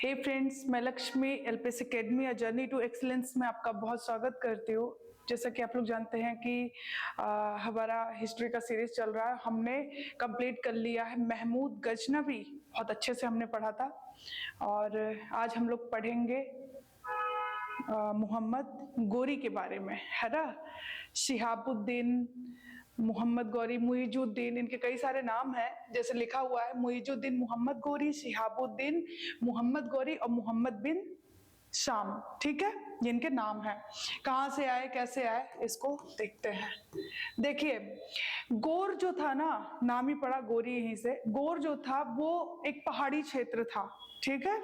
हे friends, मैं Lakshmi LPS academy या journey to excellence में आपका बहुत स्वागत करती हूँ। जैसा कि आप लोग जानते हैं कि हमारा हिस्ट्री का सीरीज चल रहा है। हमने कंप्लीट कर लिया है महमूद गजनवी, बहुत अच्छे से हमने पढ़ा था। और आज हम लोग पढ़ेंगे मोहम्मद गोरी के बारे में, है ना। शिहाबुद्दीन, मोहम्मद गौरी, मुइजुद्दीन, इनके कई सारे नाम हैं। जैसे लिखा हुआ है मुइजुद्दीन मोहम्मद गौरी, शिहाबुद्दीन मोहम्मद गौरी और मोहम्मद बिन शाम। ठीक है, ये इनके नाम हैं। कहाँ से आए, कैसे आए, इसको देखते हैं। देखिए, गोर जो था ना, नाम ही पड़ा गोरी यहीं से। गोर जो था वो एक पहाड़ी क्षेत्र था, ठीक है,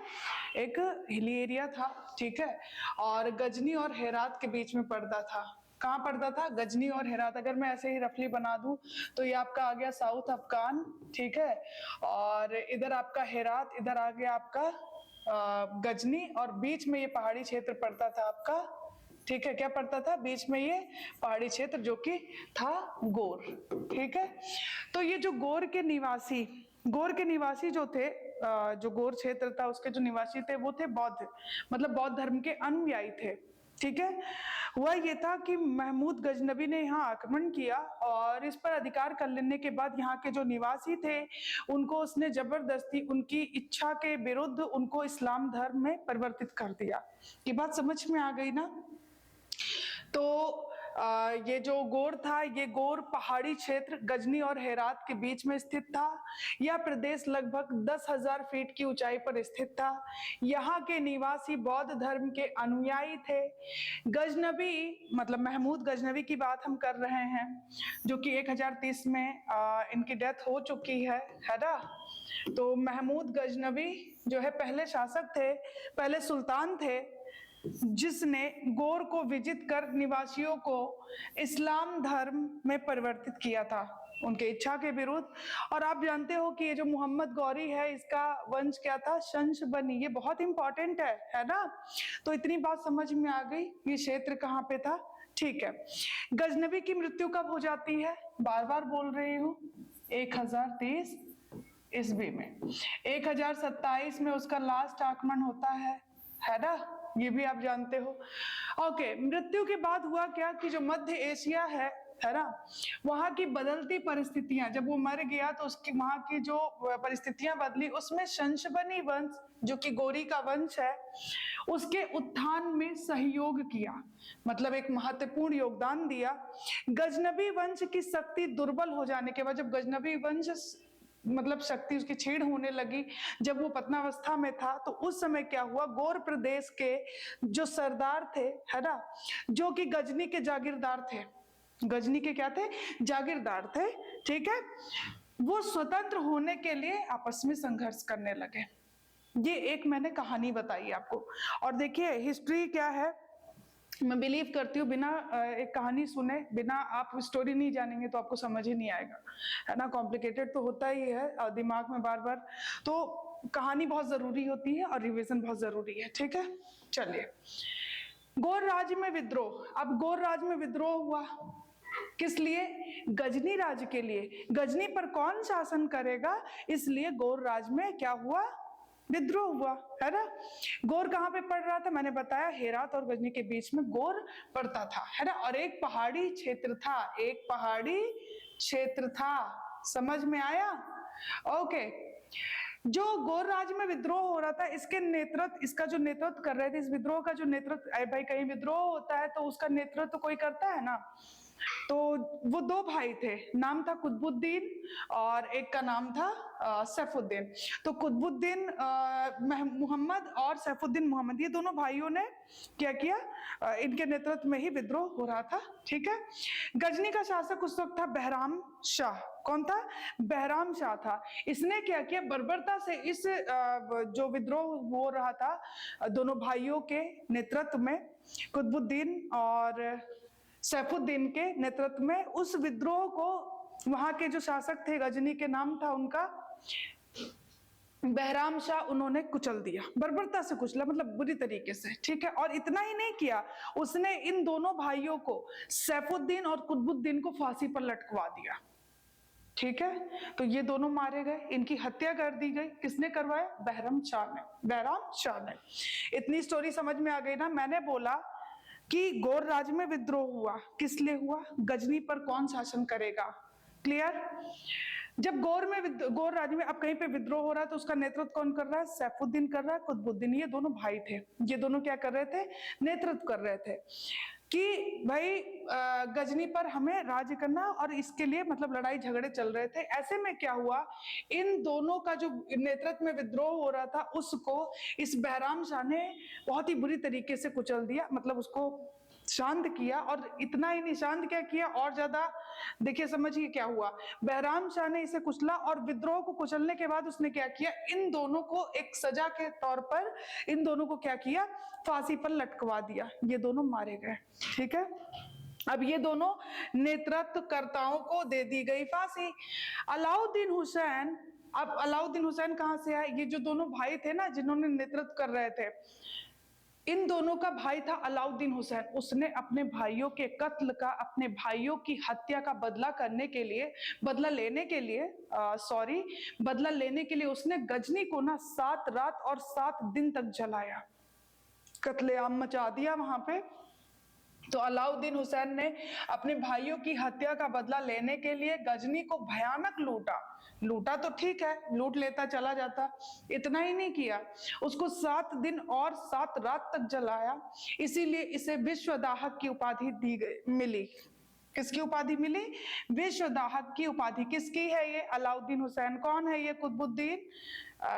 एक हिली एरिया था, ठीक है। और गजनी और हेरात के बीच में पड़ता था। कहाँ पड़ता था? गजनी और हेरात। अगर मैं ऐसे ही रफली बना दूं तो ये आपका आ गया साउथ अफगान, ठीक है। और इधर आपका हेरात, इधर आ गया आपका गजनी, और बीच में ये पहाड़ी क्षेत्र पड़ता था आपका, ठीक है। क्या पड़ता था बीच में? ये पहाड़ी क्षेत्र जो कि था गोर, ठीक है। तो ये जो गोर के निवासी जो थे, जो गोर क्षेत्र था उसके जो निवासी थे वो थे बौद्ध, मतलब बौद्ध धर्म के अनुयायी थे, ठीक है। हुआ ये था कि महमूद गजनबी ने यहाँ आक्रमण किया और इस पर अधिकार कर लेने के बाद यहाँ के जो निवासी थे उनको उसने जबरदस्ती, उनकी इच्छा के विरुद्ध, उनको इस्लाम धर्म में परिवर्तित कर दिया। ये बात समझ में आ गई ना। तो ये जो गोर था, ये गोर पहाड़ी क्षेत्र गजनी और हेरात के बीच में स्थित था। यह प्रदेश लगभग 10,000 फीट की ऊंचाई पर स्थित था। यहाँ के निवासी बौद्ध धर्म के अनुयायी थे। गजनबी, मतलब महमूद गजनबी की बात हम कर रहे हैं, जो कि 1030 में इनकी डेथ हो चुकी है ना। तो महमूद गजनबी जो है पहले शासक थे, पहले सुल्तान थे, जिसने गोर को विजित कर निवासियों को इस्लाम धर्म में परिवर्तित किया था उनके इच्छा के विरुद्ध। और आप जानते हो कि ये जो मोहम्मद गौरी है, इसका वंश क्या था? शंशबनी। ये बहुत इंपॉर्टेंट है ना। तो इतनी बात समझ में आ गई, ये क्षेत्र कहाँ पे था, ठीक है। गजनबी की मृत्यु कब हो जाती है? बार बार बोल रही हूँ, 1030 ईस्वी में। 1027 में उसका लास्ट आक्रमण होता है ना, ये भी आप जानते हो। ओके, मृत्यु के बाद हुआ क्या कि जो मध्य एशिया है ना, वहां की बदलती परिस्थितियां, जब वो मर गया तो उसकी वहां की जो परिस्थितियां बदली, उसमें शंशबनी वंश जो कि गोरी का वंश है, उसके उत्थान में सहयोग किया, मतलब एक महत्वपूर्ण योगदान दिया। गजनबी वंश की शक्ति दुर्बल हो जाने के बाद, जब गजनबी वंश मतलब शक्ति उसकी छीड़ होने लगी, जब वो पतनावस्था में था, तो उस समय क्या हुआ, गोर प्रदेश के जो सरदार थे है ना, जो कि गजनी के जागीरदार थे, गजनी के क्या थे? जागीरदार थे, ठीक है। वो स्वतंत्र होने के लिए आपस में संघर्ष करने लगे। ये एक मैंने कहानी बताई आपको। और देखिए हिस्ट्री क्या है, मैं बिलीव करती हूँ बिना एक कहानी सुने, बिना आप स्टोरी नहीं जानेंगे तो आपको समझ ही नहीं आएगा, है ना। कॉम्प्लिकेटेड तो होता ही है दिमाग में बार बार, तो कहानी बहुत जरूरी होती है और रिवीजन बहुत जरूरी है, ठीक है। चलिए, गोर राज्य में विद्रोह। अब गोर राज्य में विद्रोह हुआ, किस लिए? गजनी राज्य के लिए। गजनी पर कौन शासन करेगा, इसलिए गोर राज्य में क्या हुआ? विद्रोह हुआ, है ना। गोर कहाँ पे पड़ रहा था? मैंने बताया हेरात और गजनी के बीच में गोर पड़ता था, है ना। और एक पहाड़ी क्षेत्र था, एक पहाड़ी क्षेत्र था, समझ में आया? ओके। जो गोर राज्य में विद्रोह हो रहा था, इसका जो नेतृत्व कर रहे थे, इस विद्रोह का जो नेतृत्व, अरे भाई कहीं विद्रोह होता है तो उसका नेतृत्व तो कोई करता है ना। तो वो दो भाई थे, नाम था कुतुबुद्दीन और एक का नाम था सैफुद्दीन। तो कुतुबुद्दीन मोहम्मद और सैफुद्दीन मोहम्मद, ये दोनों भाइयों ने क्या किया? इनके नेतृत्व में ही विद्रोह हो रहा था, ठीक है। गजनी का शासक उस वक्त था बहराम शाह। कौन था? बहराम शाह था। इसने क्या किया? बर्बरता से इस जो विद्रोह हो रहा था दोनों भाइयों के नेतृत्व में, कुतुबुद्दीन और सैफुद्दीन के नेतृत्व में, उस विद्रोह को वहां के जो शासक थे, गजनी के नाम था उनका बहराम शाह, उन्होंने कुचल दिया, बर्बरता से कुचला, मतलब बुरी तरीके से, ठीक है। और इतना ही नहीं किया, उसने इन दोनों भाइयों को, सैफुद्दीन और कुतुबुद्दीन को फांसी पर लटकवा दिया। ठीक है, तो ये दोनों मारे गए, इनकी हत्या कर दी गई। किसने करवाया? बहराम शाह ने। इतनी स्टोरी समझ में आ गई ना। मैंने बोला कि गौर राज्य में विद्रोह हुआ, किस लिए हुआ? गजनी पर कौन शासन करेगा? क्लियर? जब गौर राज्य में अब कहीं पे विद्रोह हो रहा है तो उसका नेतृत्व कौन कर रहा है? सैफुद्दीन कर रहा है, कुतुबुद्दीन। ये दोनों भाई थे, ये दोनों क्या कर रहे थे? नेतृत्व कर रहे थे कि भाई गजनी पर हमें राज्य करना, और इसके लिए मतलब लड़ाई झगड़े चल रहे थे। ऐसे में क्या हुआ, इन दोनों का जो नेतृत्व में विद्रोह हो रहा था उसको इस बहराम शाह ने बहुत ही बुरी तरीके से कुचल दिया, मतलब उसको शांत किया। और इतना ही नहीं, शांत क्या किया, और ज्यादा देखिए समझिए क्या हुआ। बहराम शाह ने इसे कुचला, और विद्रोह को कुचलने के बाद उसने क्या किया, इन दोनों को एक सजा के तौर पर इन दोनों को क्या किया, फांसी पर लटकवा दिया। ये दोनों मारे गए। ठीक है, अब ये दोनों नेतृत्वकर्ताओं को दे दी गई फांसी। अलाउद्दीन हुसैन, अब अलाउद्दीन हुसैन कहां से आए? ये जो दोनों भाई थे ना जिन्होंने नेतृत्व कर रहे थे, इन दोनों का भाई था अलाउद्दीन हुसैन। उसने अपने भाइयों के कत्ल का, अपने भाइयों की हत्या का बदला लेने के लिए उसने गजनी को ना 7 रात और 7 दिन तक जलाया, कत्लेआम मचा दिया वहां पे। तो अलाउद्दीन हुसैन ने अपने भाइयों की हत्या का बदला लेने के लिए गजनी को भयानक लूटा तो ठीक है, लूट लेता चला जाता, इतना ही नहीं किया, उसको 7 दिन और 7 रात तक जलाया। इसीलिए इसे विश्वदाहक की उपाधि मिली। किसकी उपाधि मिली? विश्वदाहक की उपाधि। किसकी है ये? अलाउद्दीन हुसैन। कौन है ये?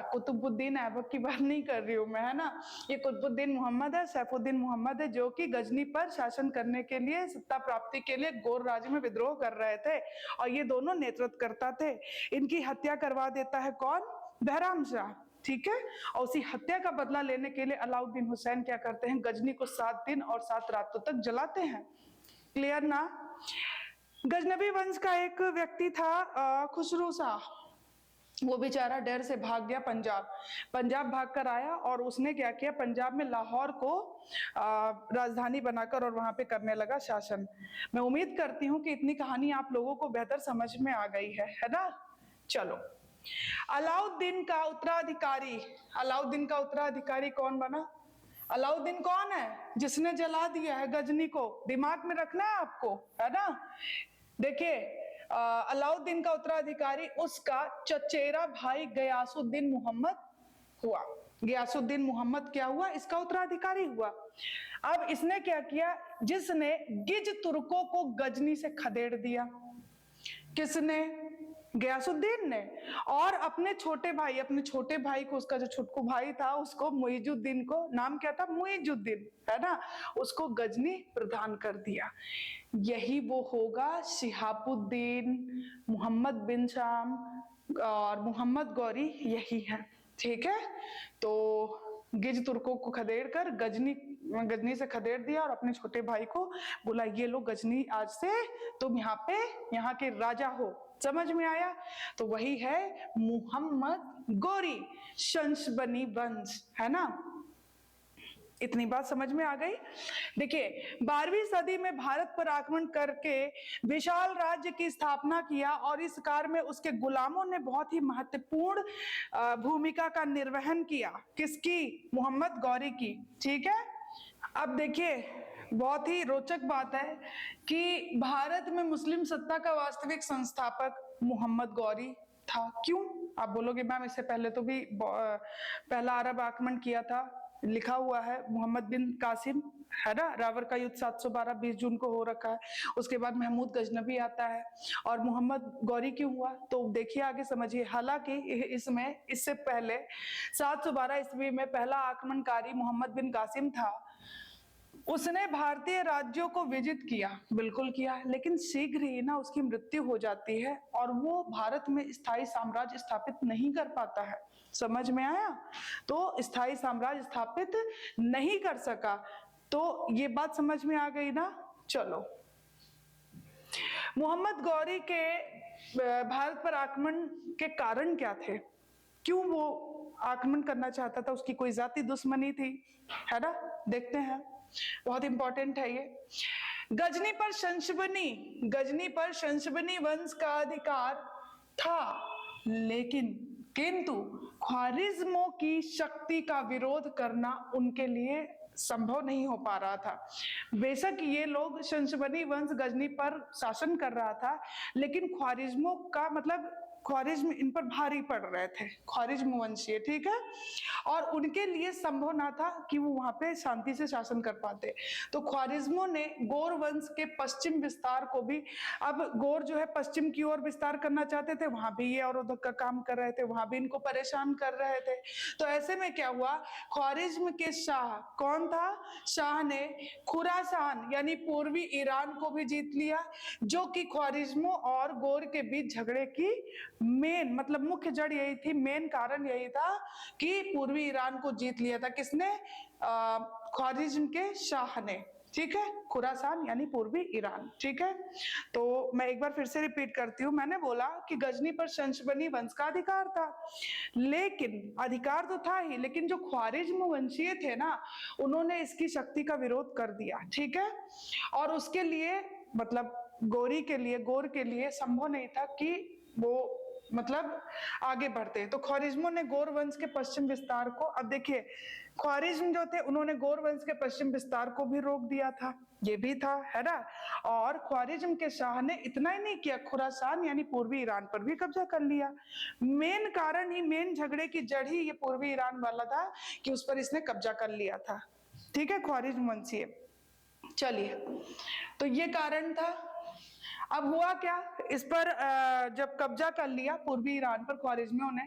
कुतुबुद्दीन ऐबक की बात नहीं कर रही हूं मैं, है ना। ये कुतुबुद्दीन मोहम्मद है, सैफुद्दीन मोहम्मद है, जो कि गजनी पर शासन करने के लिए, सत्ता प्राप्ति के लिए गौर राज्य में विद्रोह कर रहे थे, और ये दोनों नेतृत्व करता थे। इनकी हत्या करवा देता है कौन? बहराम शाह। ठीक है, और उसी हत्या का बदला लेने के लिए अलाउद्दीन हुसैन क्या करते हैं, गजनी को 7 दिन और 7 रातों तक जलाते हैं। क्लियर ना। गजनवी वंश का एक व्यक्ति था खुसरो शाह, वो बेचारा डर से भाग गया पंजाब भाग कर आया, और उसने क्या किया, पंजाब में लाहौर को राजधानी बनाकर और वहां पे करने लगा शासन। मैं उम्मीद करती हूँ कि इतनी कहानी आप लोगों को बेहतर समझ में आ गई है ना। चलो, अलाउद्दीन का उत्तराधिकारी कौन बना? अलाउद्दीन कौन है? जिसने जला दिया है गजनी को। दिमाग में रखना है आपको, है ना। देखिए, अलाउद्दीन का उत्तराधिकारी उसका चचेरा भाई गयासुद्दीन मोहम्मद हुआ। गयासुद्दीन मोहम्मद क्या हुआ? इसका उत्तराधिकारी हुआ। अब इसने क्या किया, जिसने गिज तुर्कों को गजनी से खदेड़ दिया। किसने? गयासुद्दीन ने। और अपने छोटे भाई को, उसका जो छोटकू भाई था उसको, मुइजुद्दीन को, नाम क्या था? मुइजुद्दीन, है ना, उसको गजनी प्रदान कर दिया। यही वो होगा शिहाबुद्दीन, मोहम्मद बिन शाम और मोहम्मद गौरी, यही है। ठीक है, तो गिज तुर्कों को खदेड़ कर गजनी से खदेड़ दिया, और अपने छोटे भाई को बोला, ये लो गजनी, आज से तुम यहाँ के राजा हो। समझ में आया? तो वही है मोहम्मद गौरी, शंशबनी वंश, है ना। इतनी बात समझ में आ गई। देखिए, 12वीं सदी में भारत पर आक्रमण करके विशाल राज्य की स्थापना किया, और इस कार्य में उसके गुलामों ने बहुत ही महत्वपूर्ण भूमिका का निर्वहन किया। किसकी? मोहम्मद गौरी की। ठीक है, अब देखिए, बहुत ही रोचक बात है कि भारत में मुस्लिम सत्ता का वास्तविक संस्थापक मोहम्मद गौरी था। क्यों? आप बोलोगे मैम, इससे पहले तो भी पहला अरब आक्रमण किया था, लिखा हुआ है मोहम्मद बिन कासिम, है ना। रावर का युद्ध 712 20 जून को हो रखा है। उसके बाद महमूद गजनबी आता है, और मोहम्मद गौरी क्यों हुआ, तो देखिए आगे समझिए। हालांकि इससे पहले 712 ईस्वी में पहला आक्रमणकारी मोहम्मद बिन कासिम था। उसने भारतीय राज्यों को विजित किया, बिल्कुल किया, लेकिन शीघ्र ही ना उसकी मृत्यु हो जाती है, और वो भारत में स्थायी साम्राज्य स्थापित नहीं कर पाता है। समझ में आया? तो स्थायी साम्राज्य स्थापित नहीं कर सका। तो ये बात समझ में आ गई ना। चलो, मोहम्मद गौरी के भारत पर आक्रमण के कारण क्या थे? क्यों वो आक्रमण करना चाहता था? उसकी कोई जाति दुश्मनी थी, है ना। देखते हैं, बहुत इंपॉर्टेंट है ये। गजनी पर शंशबनी वंश का अधिकार था, लेकिन किंतु ख्वारिज्मों की शक्ति का विरोध करना उनके लिए संभव नहीं हो पा रहा था। बेशक ये लोग शंशबनी वंश गजनी पर शासन कर रहा था, लेकिन ख्वारिज्मों का मतलब ख्वारिज्म इन पर भारी पड़ रहे थे, ख्वारिज्म वंशीय, ठीक है, और उनके लिए संभव ना था कि वो वहां पे शांति से शासन कर पाते। तो ख्वारिज्मों ने गौर वंश के पश्चिम विस्तार को भी, अब गौर जो है पश्चिम की ओर विस्तार करना चाहते थे, वहां भी ये और उधर का काम कर रहे थे, वहां भी इनको परेशान कर रहे थे। तो ऐसे में क्या हुआ, ख्वारिज्म के शाह कौन था, शाह ने खुरासान यानी पूर्वी ईरान को भी जीत लिया, जो कि ख्वारिज्मों और गौर के बीच झगड़े की मेन मतलब मुख्य जड़ यही थी, मेन कारण यही था कि पूर्वी ईरान को जीत लिया था किसने, ख्वारिज्म के शाह ने, ठीक है, खुरासान यानी पूर्वी ईरान, ठीक है। तो मैं एक बार फिर से रिपीट करती हूँ, मैंने बोला कि गजनी पर शंशबनी वंश का अधिकार था, लेकिन अधिकार तो था ही, लेकिन जो ख्वारिज्म वंशीय थे ना, उन्होंने इसकी शक्ति का विरोध कर दिया, ठीक है, और उसके लिए मतलब गौर के लिए संभव नहीं था कि वो मतलब आगे बढ़ते। तो ख्वारिज्मों ने गौर वंश के पश्चिम विस्तार को, अब देखिए ख्वारिज्म जो थे उन्होंने गौर वंश के पश्चिम विस्तार को भी रोक दिया था, ये भी था, है ना, और ख्वारिज्म के शाह ने इतना ही नहीं किया, खुरासान यानी पूर्वी ईरान पर भी कब्जा कर लिया। मेन कारण ही, मेन झगड़े की जड़ ही ये पूर्वी ईरान वाला था कि उस पर इसने कब्जा कर लिया था, ठीक है, ख्वारिज्म वंशीय। चलिए, तो ये कारण था। अब हुआ क्या, इस पर जब कब्जा कर लिया पूर्वी ईरान पर ख्वारिज्मियों ने,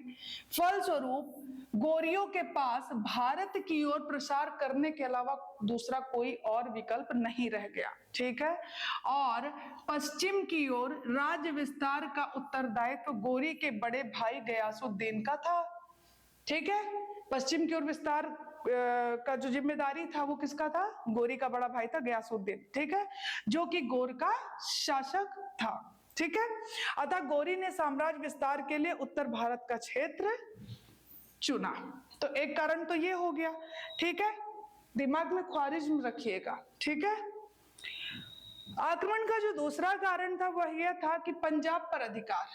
फलस्वरूप गोरियों के पास भारत की ओर प्रसार करने के अलावा दूसरा कोई और विकल्प नहीं रह गया, ठीक है, और पश्चिम की ओर राज्य विस्तार का उत्तरदायित्व गोरी के बड़े भाई गयासुद्दीन का था, ठीक है, पश्चिम की ओर विस्तार का जो जिम्मेदारी था वो किसका था, गोरी का बड़ा भाई था गयासुद्दीन, ठीक है, जो कि गौर का शासक था, ठीक है। अतः गोरी ने साम्राज्य विस्तार के लिए उत्तर भारत का क्षेत्र चुना। तो एक कारण तो ये हो गया, ठीक है, दिमाग में ख्वारिज्म रखिएगा, ठीक है। आक्रमण का जो दूसरा कारण था वह यह था कि पंजाब पर अधिकार,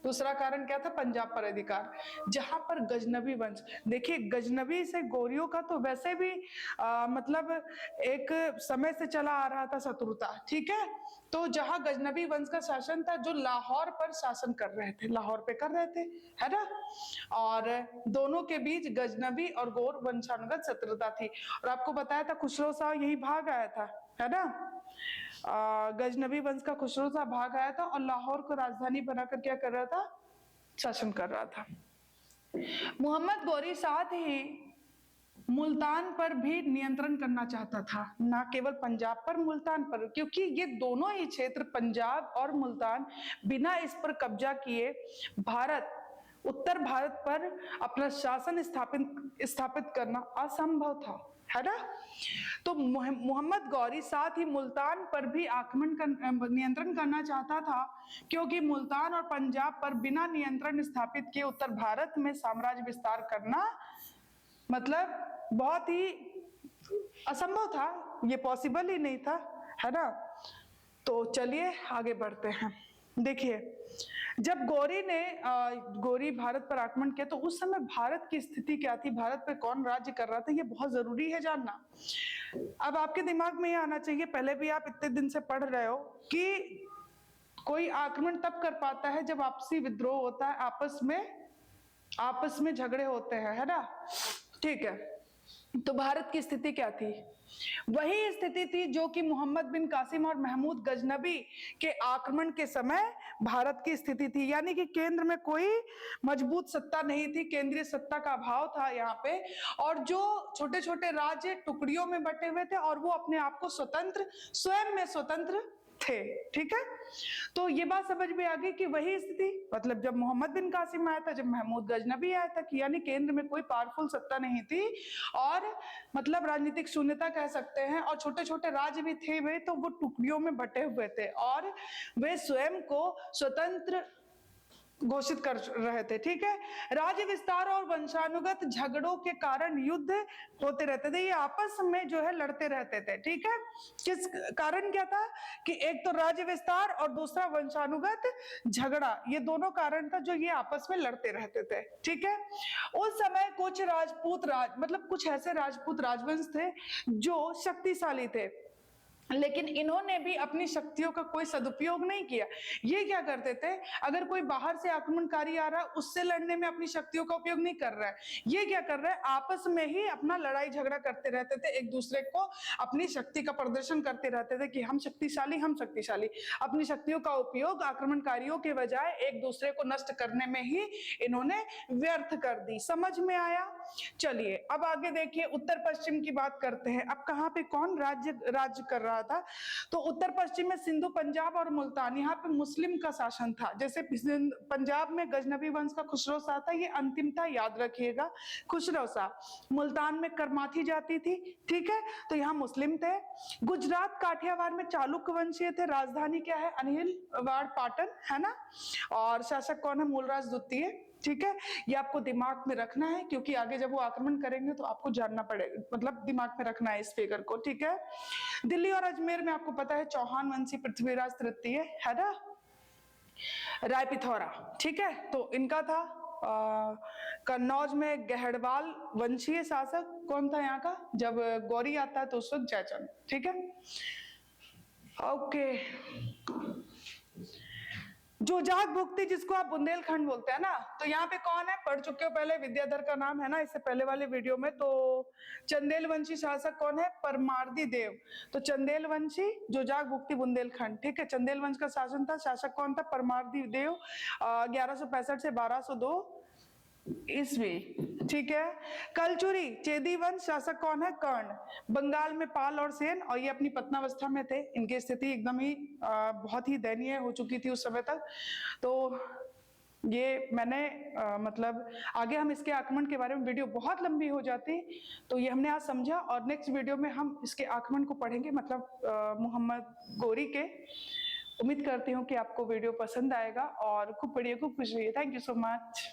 दूसरा कारण क्या था, पंजाब पर अधिकार, जहां पर गजनबी वंश, देखिए गजनबी से गोरियों का तो वैसे भी मतलब एक समय से चला आ रहा था शत्रुता, ठीक है, तो जहां गजनबी वंश का शासन था, जो लाहौर पर शासन कर रहे थे, लाहौर पे कर रहे थे, है ना, और दोनों के बीच गजनबी और गौर वंशानुगत शत्रुता थी। और आपको बताया था खुसरो शाह यही भाग आया था, है ना, गजनबी वंश का खुसरो शाह भाग आया था और लाहौर को राजधानी बनाकर क्या कर रहा था, शासन कर रहा था। मोहम्मद गौरी साथ ही मुल्तान पर भी नियंत्रण करना चाहता था, ना केवल पंजाब पर, मुल्तान पर, क्योंकि ये दोनों ही क्षेत्र पंजाब और मुल्तान बिना इस पर कब्जा किए भारत, उत्तर भारत पर अपना शासन स्थापित करना असंभव था, है ना। तो मोहम्मद गौरी साथ ही मुल्तान पर भी आक्रमण कर नियंत्रण करना चाहता था, क्योंकि मुल्तान और पंजाब पर बिना नियंत्रण स्थापित किए उत्तर भारत में साम्राज्य विस्तार करना मतलब बहुत ही असंभव था, ये पॉसिबल ही नहीं था, है ना। तो चलिए आगे बढ़ते हैं। देखिए, जब गौरी भारत पर आक्रमण किया तो उस समय भारत की स्थिति क्या थी, भारत पे कौन राज्य कर रहा था, ये बहुत जरूरी है जानना। अब आपके दिमाग में ये आना चाहिए, पहले भी आप इतने दिन से पढ़ रहे हो कि कोई आक्रमण तब कर पाता है जब आपसी विद्रोह होता है, आपस में झगड़े होते हैं, है ना, ठीक है। तो भारत की स्थिति क्या थी, वही स्थिति थी जो कि मोहम्मद बिन कासिम और महमूद गजनबी के आक्रमण के समय भारत की स्थिति थी, यानी कि केंद्र में कोई मजबूत सत्ता नहीं थी, केंद्रीय सत्ता का अभाव था यहाँ पे, और जो छोटे छोटे राज्य टुकड़ियों में बटे हुए थे और वो अपने आप को स्वयं में स्वतंत्र थे, ठीक है। तो ये बात समझ में आ गई कि वही स्थिति, मतलब जब मोहम्मद बिन कासिम आया था, जब महमूद गजनबी आया था, कि यानी केंद्र में कोई पावरफुल सत्ता नहीं थी और मतलब राजनीतिक शून्यता कह सकते हैं, और छोटे छोटे राज्य भी थे वे, तो वो टुकड़ियों में बटे हुए थे और वे स्वयं को स्वतंत्र घोषित कर रहे थे। ठीक है, राज्य विस्तार और वंशानुगत झगड़ों के कारण युद्ध होते रहते थे, ये आपस में जो है लड़ते रहते थे। ठीक है, किस कारण क्या था कि एक तो राज्य विस्तार और दूसरा वंशानुगत झगड़ा, ये दोनों कारण था जो ये आपस में लड़ते रहते थे। ठीक है, उस समय कुछ राजपूत मतलब कुछ ऐसे राजपूत राजवंश थे जो शक्तिशाली थे, लेकिन इन्होंने भी अपनी शक्तियों का कोई सदुपयोग नहीं किया। ये क्या करते थे, अगर कोई बाहर से आक्रमणकारी आ रहा है उससे लड़ने में अपनी शक्तियों का उपयोग नहीं कर रहा है, ये क्या कर रहा है, आपस में ही अपना लड़ाई झगड़ा करते रहते थे, एक दूसरे को अपनी शक्ति का प्रदर्शन करते रहते थे कि हम शक्तिशाली, हम शक्तिशाली। अपनी शक्तियों का उपयोग आक्रमणकारियों के बजाय एक दूसरे को नष्ट करने में ही इन्होंने व्यर्थ कर दी। समझ में आया? चलिए अब आगे देखिए, उत्तर पश्चिम की बात करते हैं। अब कहाँ पे कौन राज्य कर रहा था, तो उत्तर पश्चिम में सिंधु, पंजाब और मुल्तान, यहाँ पे मुस्लिम का शासन था। जैसे पंजाब में गजनबी वंश का खुसरो शाह था, ये अंतिमता याद रखिएगा, खुसरो शाह। मुल्तान में करमाथी जाति थी। ठीक है, तो यहाँ मुस्लिम थे। गुजरात काठियावाड़ में चालुक्य वंशीय थे। राजधानी क्या है, अनिलवाड़ पाटन, है ना। और शासक कौन है, मूलराज द्वितीय। ठीक है, ये आपको दिमाग में रखना है, क्योंकि आगे जब वो आक्रमण करेंगे तो आपको जानना पड़ेगा, मतलब दिमाग में रखना है इस फिगर को। ठीक है, दिल्ली और अजमेर में आपको पता है चौहान वंशी पृथ्वीराज तृतीय, है ना। राय पिथौरा, ठीक है, तो इनका था। कन्नौज में गहड़वाल वंशीय शासक कौन था यहाँ का, जब गौरी आता है तो उस वक्त जयचंद। ठीक है, ओके। जोजाक भुक्ति, जिसको आप बुंदेलखंड बोलते हैं ना, तो यहाँ पे कौन है, पढ़ चुके हो पहले, विद्याधर का नाम है ना इससे पहले वाले वीडियो में। तो चंदेल वंशी शासक कौन है, परमार्दी देव। तो चंदेल वंशी, जोजाक भुक्ति, बुंदेलखंड। ठीक है, चंदेल वंश का शासन था, शासक कौन था, परमार्दी देव। 1165 से 1202 ईस्वी। ठीक है, कलचुरी चेदी वंश, शासक कौन है, कर्ण। बंगाल में पाल और सेन, और ये अपनी पतनावस्था में थे, इनकी स्थिति एकदम ही बहुत ही दयनीय हो चुकी थी उस समय तक। तो ये मैंने मतलब आगे हम इसके आक्रमण के बारे में, वीडियो बहुत लंबी हो जाती, तो ये हमने आज समझा, और नेक्स्ट वीडियो में हम इसके आक्रमण को पढ़ेंगे, मतलब मोहम्मद गोरी के। उम्मीद करती हूँ कि आपको वीडियो पसंद आएगा, और खूब पढ़िए, खूब खुश रहिए। Thank you so much.